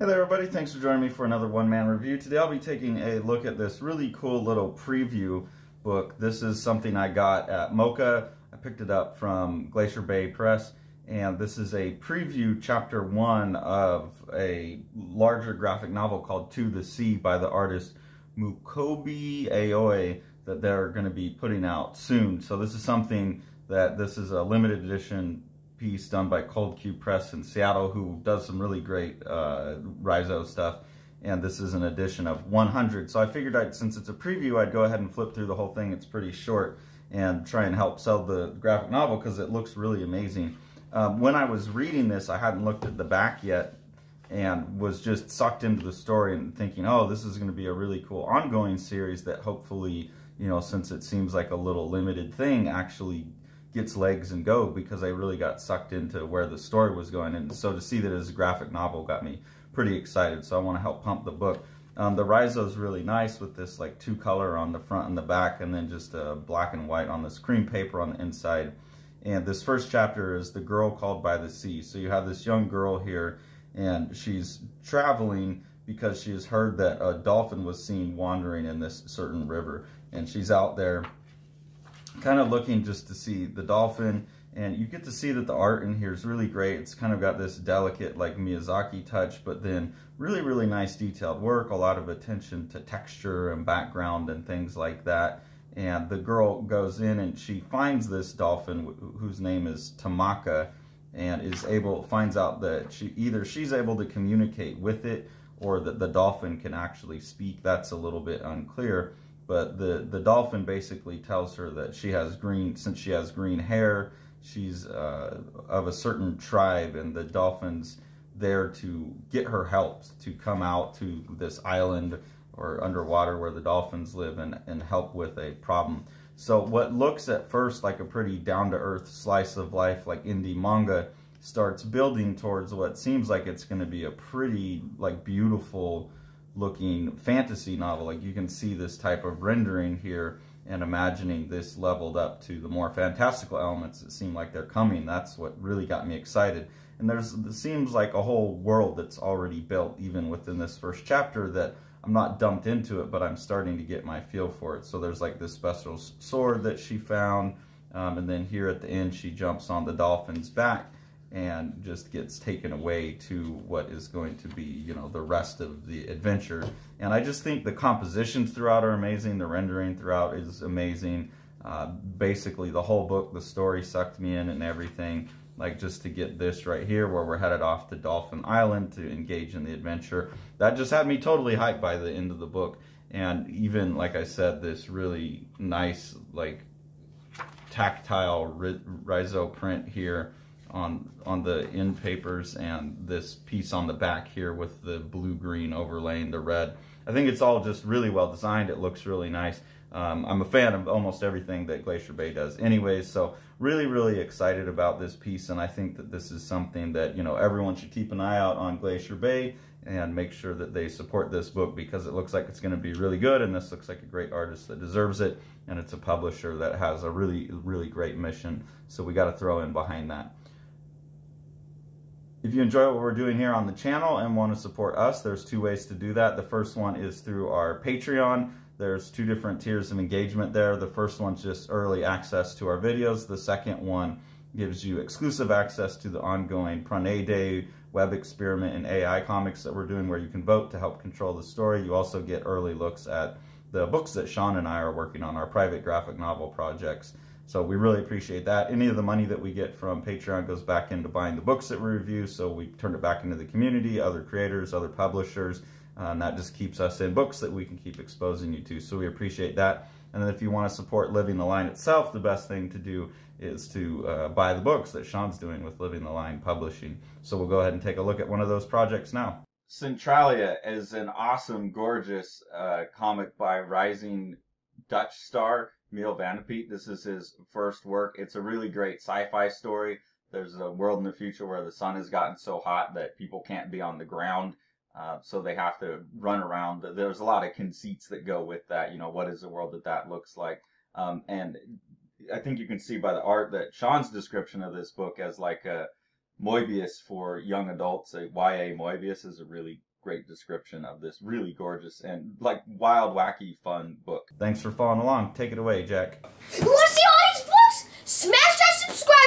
Hey there everybody, thanks for joining me for another one-man review. Today I'll be taking a look at this really cool little preview book. This is something I got at Mocha. I picked it up from Glacier Bay Press, and this is a preview chapter 1 of a larger graphic novel called To the Sea by the artist Mukoubi Aoi that they're going to be putting out soon. So this is something this is a limited edition piece done by Cold Cube Press in Seattle, who does some really great Rhizo stuff, and this is an edition of 100. So I figured since it's a preview, I'd go ahead and flip through the whole thing. It's pretty short, and try and help sell the graphic novel because it looks really amazing. When I was reading this, I hadn't looked at the back yet and was just sucked into the story and thinking, oh, this is going to be a really cool ongoing series that hopefully, you know, since it seems like a little limited thing, actually gets legs and go, because I really got sucked into where the story was going. And so to see that as a graphic novel got me pretty excited. So I want to help pump the book. The Rhizo is really nice with this like 2-color on the front and the back, and then just black and white on this cream paper on the inside. And this first chapter is The Girl Called by the Sea. So you have this young girl here, and she's traveling because she has heard that a dolphin was seen wandering in this certain river. And she's out there kind of looking just to see the dolphin, and you get to see that the art in here is really great. It's kind of got this delicate like Miyazaki touch, but then really nice detailed work, a lot of attention to texture and background and things like that. And the girl goes in and she finds this dolphin whose name is Tamaka, and finds out that she's able to communicate with it, or that the dolphin can actually speak. That's a little bit unclear. But the dolphin basically tells her that since she has green hair, she's of a certain tribe, and the dolphin's there to get her help to come out to this island or underwater where the dolphins live and help with a problem. So what looks at first like a pretty down-to-earth slice of life like indie manga starts building towards what seems like it's going to be a pretty like beautiful looking fantasy novel. Like you can see this type of rendering here and imagining this leveled up to the more fantastical elements that seem like they're coming. That's what really got me excited. And there seems like a whole world that's already built even within this first chapter that I'm not dumped into it, but I'm starting to get my feel for it. So there's like this special sword that she found, and then here at the end she jumps on the dolphin's back and just gets taken away to what is going to be, you know, the rest of the adventure. And I just think the compositions throughout are amazing. The rendering throughout is amazing. Basically, the whole book, the story sucked me in and everything. Like just to get this right here where we're headed off to Dolphin Island to engage in the adventure. That just had me totally hyped by the end of the book. And even, like I said, this really nice, like, tactile Rhizo print here on the end papers, and this piece on the back here with the blue-green overlaying the red. I think it's all just really well designed. It looks really nice. I'm a fan of almost everything that Glacier Bay does anyways, so really excited about this piece, and I think that this is something that, you know, everyone should keep an eye out on Glacier Bay and make sure that they support this book, because it looks like it's going to be really good, and this looks like a great artist that deserves it, and it's a publisher that has a really great mission, so we got to throw in behind that. If you enjoy what we're doing here on the channel and want to support us, there's 2 ways to do that. The first one is through our Patreon. There's 2 different tiers of engagement there. The first one's just early access to our videos. The second one gives you exclusive access to the ongoing Pranay Day web experiment in AI comics that we're doing, where you can vote to help control the story. You also get early looks at the books that Sean and I are working on, our private graphic novel projects. So we really appreciate that. Any of the money that we get from Patreon goes back into buying the books that we review, so we turn it back into the community, other creators, other publishers, and that just keeps us in books that we can keep exposing you to. So we appreciate that. And then if you want to support Living the Line itself, the best thing to do is to buy the books that Sean's doing with Living the Line Publishing. So we'll go ahead and take a look at one of those projects now. Centralia is an awesome, gorgeous comic by rising Dutch star Miel van de Peet. This is his first work. It's a really great sci-fi story. There's a world in the future where the sun has gotten so hot that people can't be on the ground, so they have to run around. There's a lot of conceits that go with that. You know, what is the world that looks like? And I think you can see by the art that Sean's description of this book as like a Moebius for young adults. A YA Moebius is a really great description of this really gorgeous and like wild, wacky, fun book. Thanks for following along. Take it away, Jack. You want to see all these books? Smash that subscribe